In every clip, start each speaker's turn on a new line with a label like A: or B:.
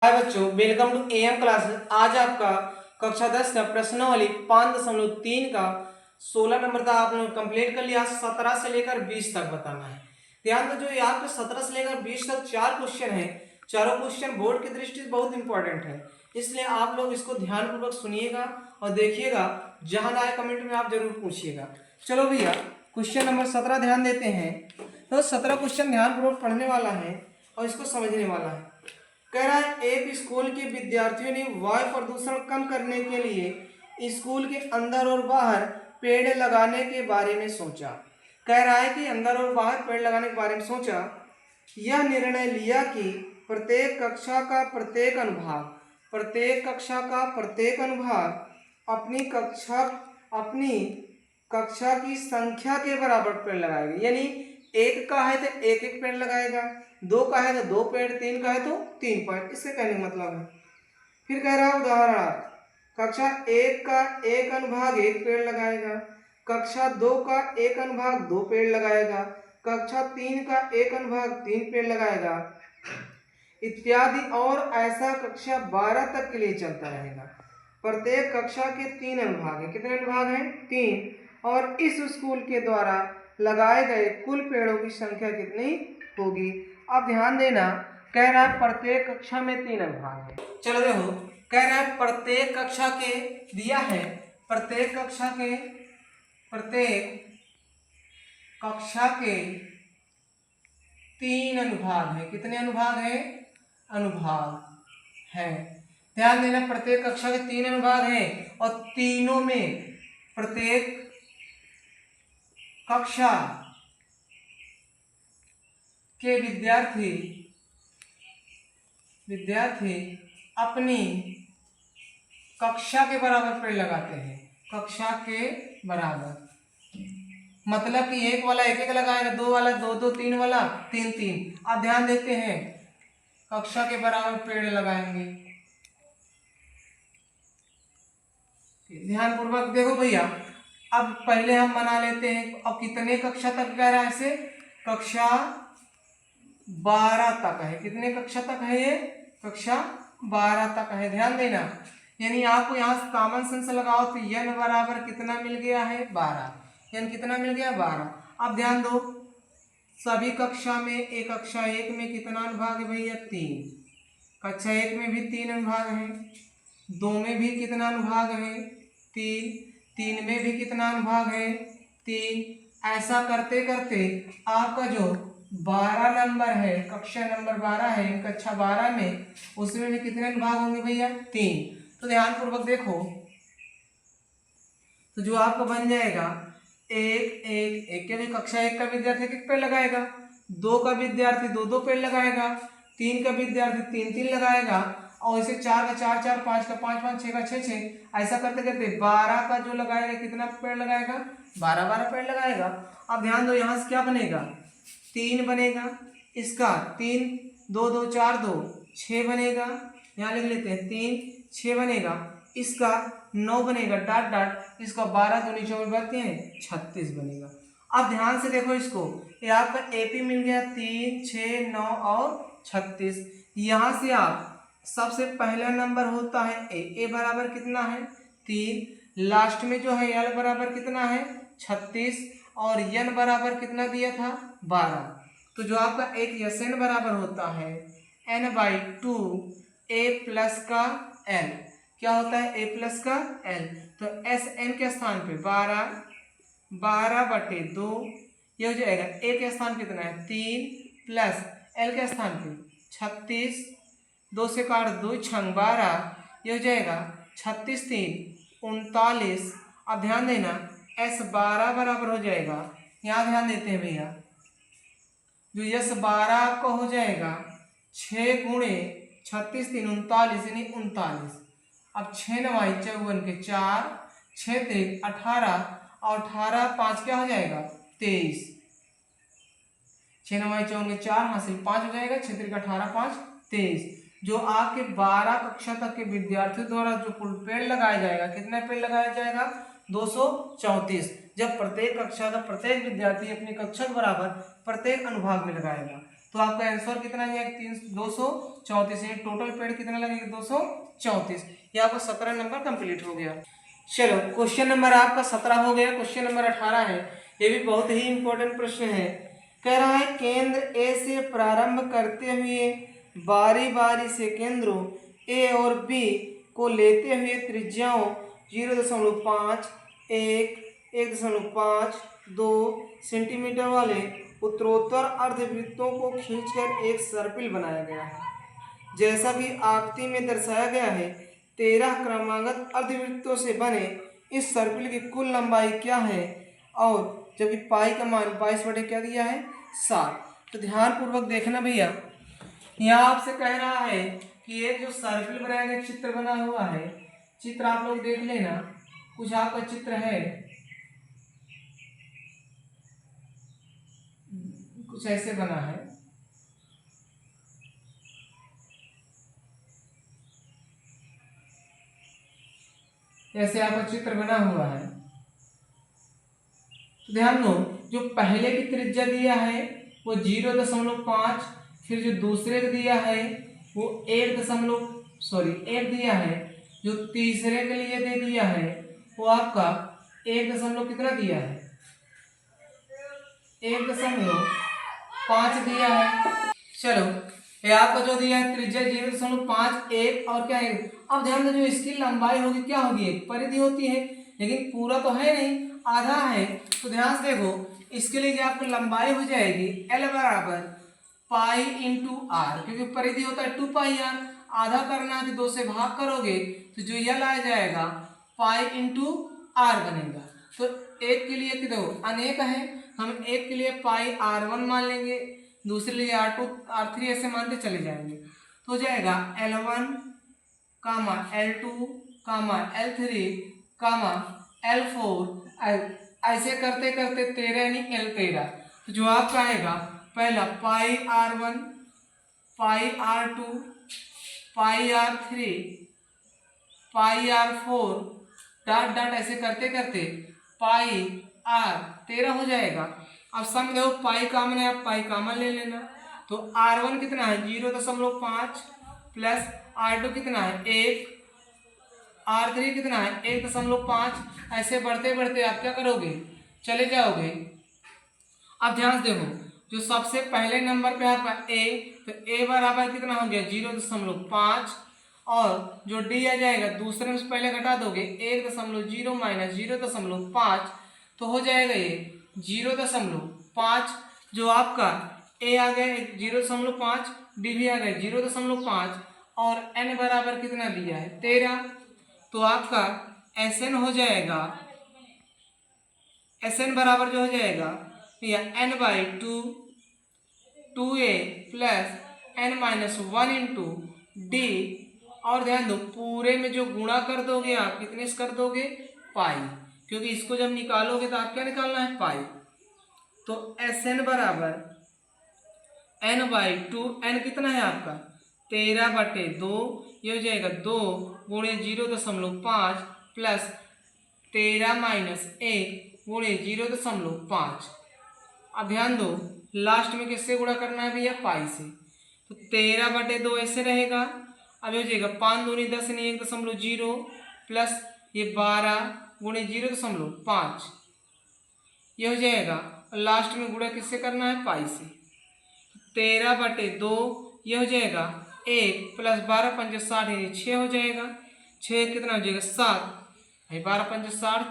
A: हाय बच्चों, welcome to am classes. आज आपका कक्षा 10 का प्रश्नावली 5.3 का 16 नंबर तक आपने कंप्लीट कर लिया। 17 से लेकर 20 तक बताना है। ध्यान दो, जो यहाँ पे 17 से लेकर 20 तक 4 क्वेश्चन है। चारों क्वेश्चन बोर्ड की दृष्टि से बहुत इंपॉर्टेंट है, इसलिए आप लोग इसको ध्यानपूर्वक सुनिएगा और देखिएगा। जहां ना आए कमेंट में आप जरूर पूछिएगा। चलो भैया, क्वेश्चन नंबर 17 ध्यान देते हैं। तो 17 क्वेश्चन ध्यानपूर्वक पढ़ने वाला है और इसको समझने वाला है। कह रहा है, एक स्कूल के विद्यार्थियों ने वायु प्रदूषण कम करने के लिए स्कूल के अंदर और बाहर पेड़ लगाने के बारे में सोचा। कह रहा है कि अंदर और बाहर पेड़ लगाने के बारे में सोचा। यह निर्णय लिया कि प्रत्येक कक्षा का प्रत्येक अनुभाग अपनी कक्षा की संख्या के बराबर पेड़ लगाएगा। यानी एक का है तो एक एक पेड़ लगाएगा, दो का है तो दो पेड़, तीन का है तो तीन पेड़। इससे कहने का मतलब है। फिर कह रहा है उदाहरणार्थ, कक्षा एक का एक अनुभाग एक पेड़ लगाएगा, कक्षा दो का एक अनुभाग दो पेड़ लगाएगा, कक्षा तीन का एक अनुभाग तीन पेड़ लगाएगा इत्यादि। और ऐसा कक्षा 12 तक के लिए चलता रहेगा। प्रत्येक कक्षा के 3 अनुभाग हैं। कितने अनुभाग हैं? 3। और इस स्कूल के द्वारा लगाए गए कुल पेड़ों की संख्या कितनी होगी? अब ध्यान देना, कह रहा है प्रत्येक कक्षा में 3 अनुभाग हैं। चलो देखो, कह रहा है प्रत्येक कक्षा के दिया है, प्रत्येक कक्षा के 3 अनुभाग हैं। कितने अनुभाग हैं? अनुभाग है। ध्यान देना, प्रत्येक कक्षा के 3 अनुभाग हैं और तीनों में प्रत्येक कक्षा के विद्यार्थी अपनी कक्षा के बराबर पेड़ लगाते हैं। कक्षा के बराबर मतलब कि एक वाला एक एक लगाएगा, दो वाला दो दो, तीन वाला तीन तीन। अब ध्यान देते हैं, कक्षा के बराबर पेड़ लगाएंगे। ध्यान पूर्वक देखो भैया। अब पहले हम बना लेते हैं। अब कितने कक्षा तक कह रहा है इसे? कक्षा 12 तक है। कितने कक्षा तक है ये? कक्षा 12 तक है। ध्यान देना, यानी आपको यहाँ कॉमन सेंस लगाओ तो n बराबर कितना मिल गया है? 12। n कितना मिल गया? 12। अब ध्यान दो, सभी कक्षा में एक कक्षा एक में कितना अनुभाग है भैया? 3। कक्षा एक में भी 3 अनुभाग है, 2 में भी कितना अनुभाग है? 3। 3 में भी कितना अनुभाग है? 3। ऐसा करते करते आपका जो 12 नंबर है, कक्षा नंबर 12 है, कक्षा 12 में, उसमें भी कितने अनुभाग होंगे भैया? 3। तो ध्यान पूर्वक देखो, तो जो आपका बन जाएगा एक एक एक के लिए कक्षा एक का विद्यार्थी एक पेड़ लगाएगा, दो का विद्यार्थी दो दो पेड़ लगाएगा, तीन का विद्यार्थी तीन तीन लगाएगा, और इसे चार का चार चार, पांच का पांच पांच, छह का छह छह। ऐसा करते करते 12 का जो लगाएगा कितना पेड़ लगाएगा? 12 12 पेड़ लगाएगा। अब ध्यान दो, यहाँ से क्या बनेगा? 3 बनेगा, इसका 3 2 2 4 2 6 बनेगा। यहाँ लिख लेते हैं 3 6 बनेगा, इसका 9 बनेगा डॉट डॉट, इसका 12 दूनी 24 बनते हैं 36 बनेगा। अब ध्यान से देखो इसको, ये आपका एपी मिल गया 3 6 9 और 36। यहाँ से आप सबसे पहला नंबर होता है ए बराबर कितना है? 3। लास्ट में जो है एल बराबर कितना है? 36। और एन बराबर कितना दिया था? 12। तो जो आपका एक एस एन बराबर होता है n/2 a प्लस का l। क्या होता है? a प्लस का l। तो एस एन के स्थान पे 12/2 ये हो जाएगा। a के स्थान पे कितना है? 3 प्लस l के स्थान पे 36, 2 से काट 2 छंग 12, ये हो जाएगा 36 3 39। अब ध्यान देना, S12 बराबर हो जाएगा, यहाँ ध्यान देते हैं भैया, जो S12 आपको हो जाएगा 6 गुणे 36 3 39, यानी 39। अब 6 9 54 के 4, 6 3 18, और 18 5 क्या हो जाएगा? 23। 6 9 54 के 4 हासिल 5 हो जाएगा, 6 3 18 5 23। जो आपके 12 कक्षा तक के विद्यार्थियों द्वारा जो कुल पेड़ लगाया जाएगा, कितना पेड़ लगाया जाएगा? 234। जब प्रत्येक कक्षा का प्रत्येक विद्यार्थी अपनी कक्षा के बराबर प्रत्येक अनुभाग में लगाएगा। तो आपका आंसर कितना आ जाएगा 234, यानी टोटल पेड़ कितना लगेगा 234। ये आपका 17 नंबर कंप्लीट हो गया। चलो क्वेश्चन नंबर आपका 17 हो गया। क्वेश्चन नंबर 18 है, ये भी बहुत ही इंपॉर्टेंट प्रश्न है। कह रहा है केंद्र ए से प्रारंभ करते हुए बारी बारी से केंद्रों ए और बी को लेते हुए त्रिज्याओं 0.5, 1, 1.5, 2 सेंटीमीटर वाले उत्तरोत्तर अर्धवृत्तों को खींचकर एक सर्पिल बनाया गया है। जैसा कि आकृति में दर्शाया गया है, 13 क्रमागत अर्धवृत्तों से बने इस सर्पिल की कुल लंबाई क्या है, और जबकि पाई का मान 22 बटे क्या दिया है 7। तो ध्यान पूर्वक देखना भैया, यहाँ आपसे कह रहा है कि एक जो सर्पिल बनाया गया चित्र बना हुआ है, चित्र आप लोग देख लेना, कुछ आपका चित्र है कुछ ऐसे बना है। ऐसे आपका चित्र बना हुआ है। तो ध्यान दो, जो पहले की त्रिज्या दिया है वो 0.5, फिर जो दूसरे का दिया है वो 1 दिया है, जो तीसरे के लिए दे दिया है वो आपका 1 दशमलव कितना दिया है 1.5 दिया है। चलो ये आपका जो दिया है त्रिज्या 0.5, और क्या है, अब ध्यान दो जो इसकी लंबाई होगी क्या होगी, एक परिधि होती है, लेकिन पूरा तो है नहीं, आधा है। तो ध्यान से देखो, इसके लिए जो आपकी लंबाई हो जाएगी L बराबर पाई इंटू आर, क्योंकि परिधि होता है 2πr, आधा करना है तो 2 से भाग करोगे तो जो L आ जाएगा पाई इंटू आर बनेगा। तो एक के लिए देखो अनेक है, हम एक के लिए पाई r1 मान लेंगे, दूसरे लिए r2 r3 ऐसे मानते चले जाएंगे। तो हो जाएगा L1 कामा L2 कामा L3 कामा L4, ऐसे करते करते 13 यानी L13। तो जो आपका आएगा पहला पाई r1, पाई r2, पाई r3, पाई r4, डॉट डॉट ऐसे करते करते पाई r13 हो जाएगा। अब सम देखो पाई कॉमन है, आप पाई कॉमन ले लेना। तो r1 कितना है 0.5 प्लस r2 कितना है 1, r3 कितना है 1.5, ऐसे बढ़ते बढ़ते आप क्या करोगे चले जाओगे। अब ध्यान से देखो, जो सबसे पहले नंबर पे आपका a, तो a बराबर कितना हो गया 0.5, और जो d आ जाएगा दूसरे में से पहले घटा दोगे 1.0 माइनस 0.5, तो हो जाएगा ये 0.5। जो आपका a आ गया 0.5, d भी आ गया 0.5, और n बराबर कितना दिया है 13। तो आपका Sn हो जाएगा, Sn बराबर जो हो जाएगा या n/2 2a plus n-1 into D, और ध्यान दो पूरे में जो गुणा कर दोगे आप कितने से कर दोगे पाई, क्योंकि इसको जब निकालोगे तो आप क्या निकालना है पाई। तो Sn बराबर n/2, n कितना है आपका 13/2, ये हो जाएगा 2 गुणे 0.5 प्लस 13 माइनस 1 गुणे 0.5। अब ध्यान दो लास्ट में किससे गुणा करना है भैया पाई से, तो 13/2 ऐसे रहेगा। अब हो जाएगा 5 दूनी 10 यानी 1.0 प्लस ये 12 गुणे 0.5, ये हो जाएगा। और लास्ट में गुणा किससे करना है पाई से, 13/2 ये हो जाएगा 1 प्लस 12 पंजे 60 यानी 6 हो जाएगा। 6 कितना हो जाएगा 7, भाई 12 पंजे 60,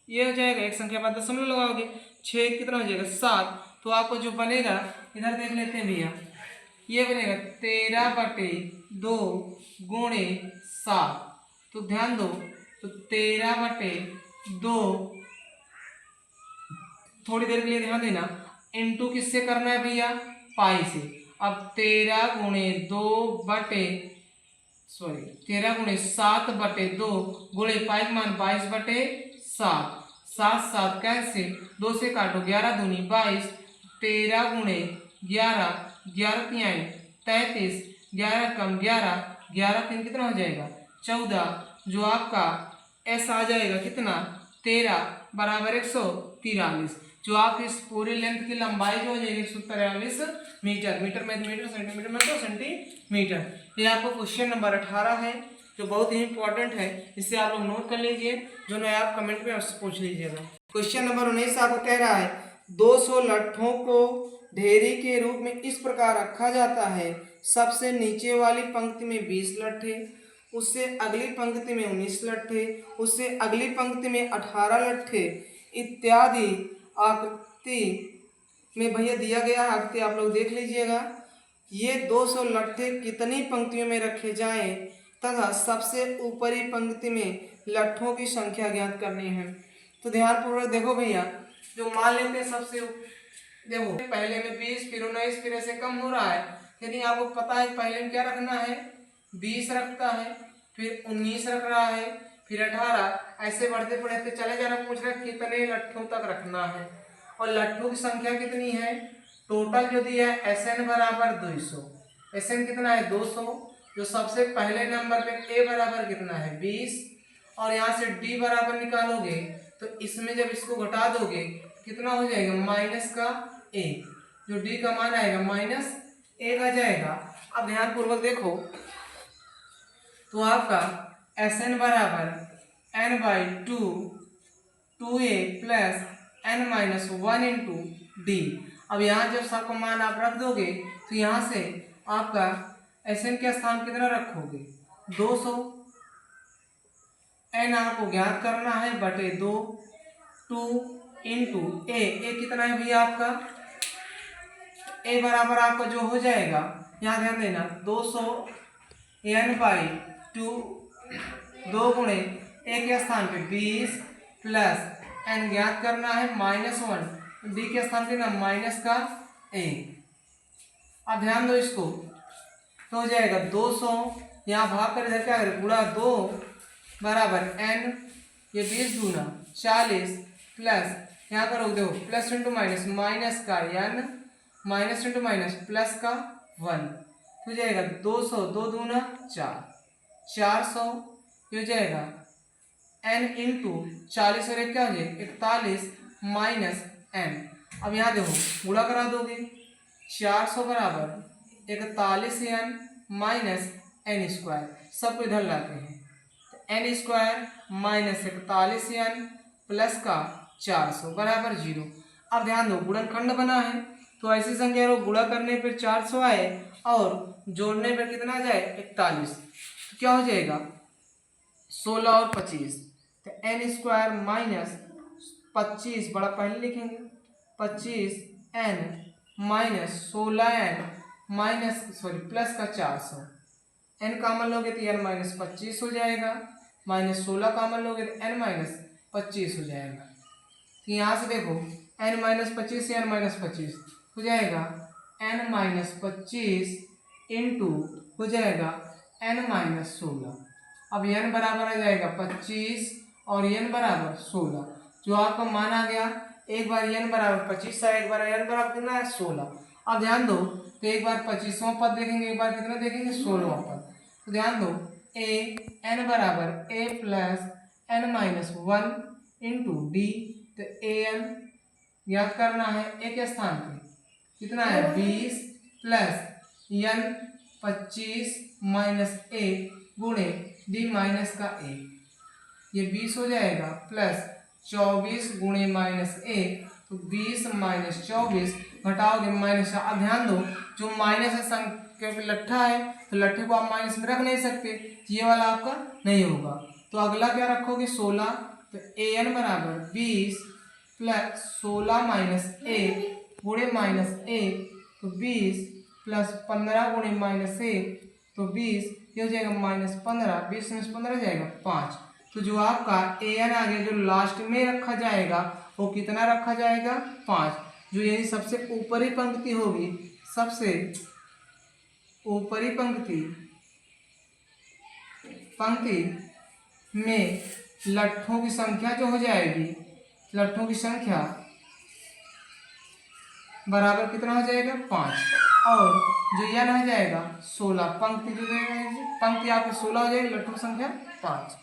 A: ये हो जाएगा एक संख्या बाद दशमलव लगाओगे 6 कितना हो जाएगा 7। तो आपको जो बनेगा इधर देख लेते हैं भैया, ये बनेगा 13/2 गुणे 7। तो ध्यान दो, तो 13/2, थोड़ी देर के लिए ध्यान देना, इंटू किससे करना है भैया पाई से। अब 13 गुणे 7/2 गुणे पाई मान 22/7, 7 कैसे 2 से काटो 11 दूनी 22, 13 गुणे 11, 11 तिहाई 33, 11 कम 11, 11 3 कितना हो जाएगा 14। जो आपका एस आ जाएगा कितना 13 बराबर 143। जो आपकी इस पूरी लेंथ की लंबाई जो हो जाएगी 143 मीटर। मीटर में मीटर, सेंटीमीटर में तो सेंटीमीटर। ये आपको क्वेश्चन नंबर 18 है जो बहुत ही इंपॉर्टेंट है, इसे आप लोग नोट कर लीजिए, जो नया आप कमेंट में उससे पूछ लीजिएगा। क्वेश्चन नंबर 19 आपको कह रहा है 200 लट्ठों को ढेरी के रूप में इस प्रकार रखा जाता है, सबसे नीचे वाली पंक्ति में 20 लट्ठे, उससे अगली पंक्ति में 19 लट्ठे, उससे अगली पंक्ति में 18 लट्ठे इत्यादि आकृति में भैया दिया गया आकृति आप लोग देख लीजिएगा। ये 200 लट्ठे कितनी पंक्तियों में रखे जाएं तथा सबसे ऊपरी पंक्ति में लट्ठों की संख्या ज्ञात करनी है। तो ध्यानपूर्वक देखो भैया, जो मान लेते हैं सबसे देखो पहले में 20, फिर 19, फिर ऐसे कम हो रहा है, यदि आपको पता है पहले में क्या रखना है, 20 रखता है, फिर 19 रख रहा है, फिर 18, ऐसे बढ़ते बढ़ते चले जा रहा। पूछ रहा है कितने लट्ठों तक रखना है और लट्ठों की संख्या कितनी है। टोटल जो दिया है SN बराबर 200, SN कितना है 200, जो सबसे पहले नंबर पे A बराबर कितना है 20, और यहाँ से D बराबर निकालोगे तो इसमें जब इसको घटा दोगे कितना हो जाएगा -1, जो D का मान आएगा -1 आ जाएगा। अब ध्यानपूर्वक देखो तो आपका SN बराबर n/2 2a plus n-1 into D. अब यहाँ जब सबका मान आप रख दोगे तो यहाँ से आपका SN के स्थान कितना रखोगे 200, n आपको ज्ञात करना है बटे 2 इंटू a कितना है भैया आपका, a बराबर आपका जो हो जाएगा, यहाँ ध्यान देना 200 n/2 2 गुणे a के स्थान पे 20 प्लस n ज्ञात करना है -1, d के स्थान पे ना -1। अब ध्यान दो इसको, तो हो जाएगा 200, यहाँ भाग कर इधर क्या करें गुणा 2 बराबर n, ये 20 दूना 40 प्लस यहाँ करोगे देखो प्लस इंटू माइनस, माइनस का n, minus into minus plus का 1, हो जाएगा 200 2 दूना 4, 400 हो जाएगा n इंटू 40 और 1 क्या हो जाएगा 41 माइनस n। अब यहाँ देखो गुणा करा दोगे 400 बराबर 41n माइनस n स्क्वायर, सबको इधर लाते हैं तो n square minus 41n plus का 400 बराबर 0। अब ध्यान दो गुणनखंड बना है तो ऐसी संख्या को गुणा करने पर 400 आए और जोड़ने पर कितना जाए 41, तो क्या हो जाएगा 16 और 25, तो n स्क्वायर माइनस 25 बड़ा पहले लिखेंगे 25n minus 16n minus plus का 400, n कामन लोगे तो n माइनस 25 हो जाएगा, माइनस 16 कामन लोगे तो n माइनस 25 हो जाएगा। तो यहाँ से देखो n माइनस 25 से n माइनस 25 हो जाएगा n माइनस 25 इंटू हो जाएगा n माइनस 16। अब n बराबर आ जाएगा 25 और n बराबर 16, जो आपका मान आ गया। एक बार n बराबर 25 था, एक बार n बराबर कितना है 16। अब ध्यान दो तो एक बार 25वां पद देखेंगे, एक बार कितना देखेंगे 16वां पद। तो ध्यान दो n बराबर a plus n-1 into D, तो an ज्ञात करना है a के स्थान पे कितना है 20 प्लस n 25 माइनस a गुणे d माइनस का a, ये 20 हो जाएगा प्लस 24 गुणे माइनस a, तो 20 माइनस 24 घटाओगे माइनस। अब ध्यान दो जो माइनस है संख्या पे लट्ठा है तो लट्ठे को आप माइनस में रख नहीं सकते, ये वाला आपका नहीं होगा। तो अगला क्या रखोगे 16, तो an बराबर 20 प्लस 16 माइनस a गुणे माइनस a, तो 20 प्लस 15 गुणे माइनस a, तो 20, ये हो जाएगा -15, 20 में 15 जाएगा 5। तो जो आपका an आ गया जो लास्ट में रखा जाएगा वो कितना रखा जाएगा 5, जो यानी सबसे ऊपरी पंक्ति होगी, सबसे ऊपरी पंक्ति में लट्ठों की संख्या जो हो जाएगी, लट्ठों की संख्या बराबर कितना हो जाएगा 5, और जो n हो जाएगा 16, पंक्ति जो पंक्ति आपकी 16 हो जाएगी, लट्ठों की संख्या 5।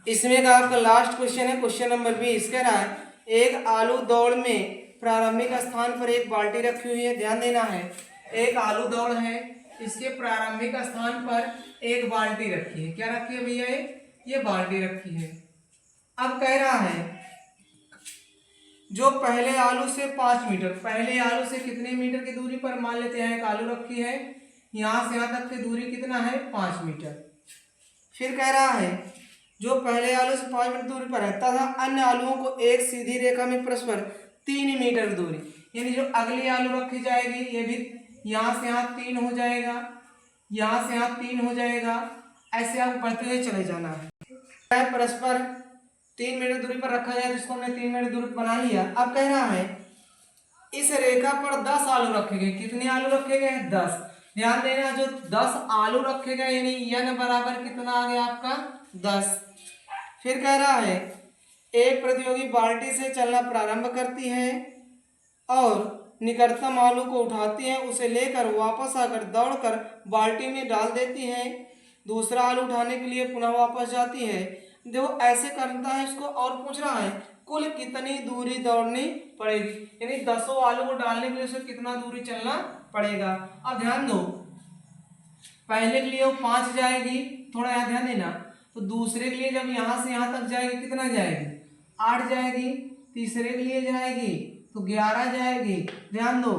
A: इसमें का आपका लास्ट क्वेश्चन है क्वेश्चन नंबर 20, कह रहा है एक आलू दौड़ में प्रारंभिक स्थान पर एक बाल्टी रखी हुई है, ध्यान देना है। एक आलू दौड़ है, इसके प्रारंभिक स्थान पर एक बाल्टी रखी है। क्या रखी है भैया? ये बाल्टी रखी है। अब कह रहा है जो पहले आलू से 5 मीटर, पहले आलू से कितने मीटर की दूरी पर, मान लेते हैं एक आलू रखी है, यहां से यहां तक की दूरी कितना है? 5 मीटर। फिर कह रहा है जो पहले आलू से 5 मीटर दूरी पर है तथा अन्य आलुओं को एक सीधी रेखा में परस्पर 3 मीटर दूरी, यानी जो अगली आलू रखी जाएगी ये भी यहाँ से यहाँ 3 हो जाएगा, यहाँ से यहाँ 3 हो जाएगा, ऐसे आप बढ़ते हुए चले जाना है। परस्पर 3 मीटर दूरी पर रखा जाए तो इसको हमने 3 मीटर दूरी बना लिया। अब कह रहा है इस रेखा पर 10 आलू रखे गए। कितने आलू रखे गए? 10। ध्यान देना, जो 10 आलू रखे गए यानी n बराबर कितना आ गया आपका? 10। फिर कह रहा है एक प्रतियोगी बाल्टी से चलना प्रारंभ करती है और निकटतम आलू को उठाती है, उसे लेकर वापस आकर दौड़कर बाल्टी में डाल देती है, दूसरा आलू उठाने के लिए पुनः वापस जाती है। देखो ऐसे करता है इसको, और पूछ रहा है कुल कितनी दूरी दौड़नी पड़ेगी, यानी 10 आलू को डालने के लिए उसे कितना दूरी चलना पड़ेगा। अब ध्यान दो, पहले के लिए वो 5 जाएगी, थोड़ा यहाँ ध्यान देना, तो दूसरे के लिए जब यहाँ से यहाँ तक जाएगी कितना जाएगी? 8 जाएगी। तीसरे के लिए जाएगी तो 11 जाएगी। ध्यान दो,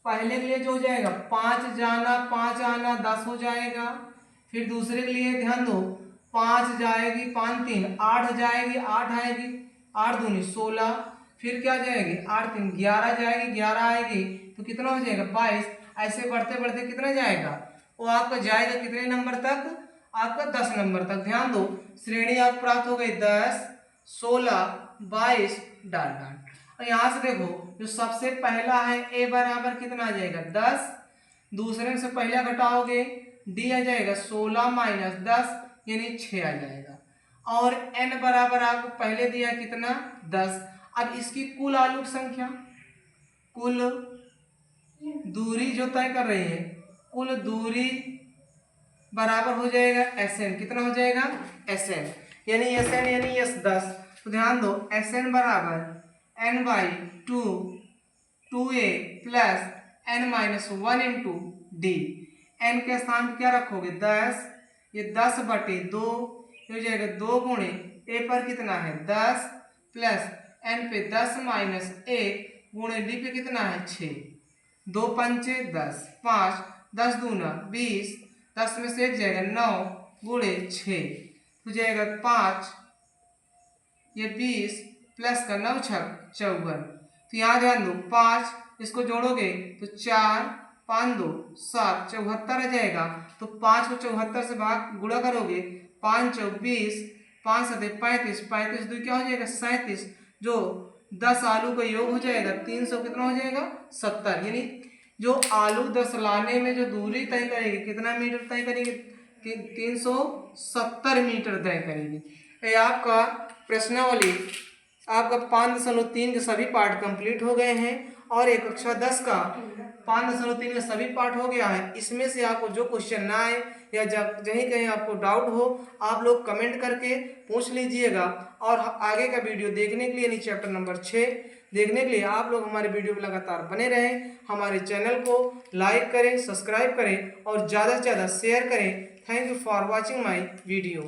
A: पहले के लिए जो हो जाएगा 5 जाना 5 आना 10 हो जाएगा। फिर दूसरे के लिए ध्यान दो, 5 जाएगी 5 3 8 जाएगी, 8 आएगी, 8 दूनी 16, फिर क्या जाएगी 8 3 11 जाएगी, 11 आएगी तो कितना हो जाएगा? 22। ऐसे बढ़ते बढ़ते कितना जाएगा? वो आपका जाएगा कितने नंबर तक? आपका 10 नंबर तक। ध्यान दो, श्रेणी आप प्राप्त हो गई 10 16 22 डाल डाल। और यहाँ से देखो जो सबसे पहला है ए बराबर कितना आ जाएगा? 10। दूसरे से पहला घटाओगे डी आ जाएगा 16 माइनस 10 यानी 6 आ जाएगा। और एन बराबर आपको पहले दिया कितना? 10। अब इसकी कुल आलू की संख्या, कुल दूरी जो तय कर रही है, कुल दूरी बराबर हो जाएगा SN। कितना हो जाएगा? SN यानी SN यानी यस 10। तो ध्यान दो SN बराबर n/2 2a plus n-1 into D. N के स्थान पर क्या रखोगे? 10। ये 10/2 हो जाएगा 2 गुणे ए पर कितना है? 10 प्लस एन पे 10 माइनस 1 गुणे डी पे कितना है? 6। 2 पंचे 10, 5 10 दूना 20, 10 में से 1 जाएगा 9 गुणे 6 हो जाएगा 5, ये 20 प्लस का 9 छक 54। तो यहाँ ध्यान दो 5, इसको जोड़ोगे तो 4 5 2 7 74 आ जाएगा। तो 5 को 74 से भाग गुणा करोगे 5 चौक 20, 5 7 35, 35 2 क्या हो जाएगा? 37। जो 10 आलू का योग हो जाएगा 300 कितना हो जाएगा? 70। यानी जो आलू 10 लाने में जो दूरी तय करेगी कितना मीटर तय करेगी? 370 मीटर तय करेगी। ये आपका प्रश्नावली आपका 5.3 के सभी पार्ट कंप्लीट हो गए हैं और एक कक्षा 10 का 5.3 का सभी पार्ट हो गया है। इसमें से आपको जो क्वेश्चन ना आए या जब कहीं कहीं आपको डाउट हो आप लोग कमेंट करके पूछ लीजिएगा। और आगे का वीडियो देखने के लिए नीचे चैप्टर नंबर 6 देखने के लिए आप लोग हमारे वीडियो में लगातार बने रहें। हमारे चैनल को लाइक करें, सब्सक्राइब करें और ज़्यादा से ज़्यादा शेयर करें। Thank you for watching my video.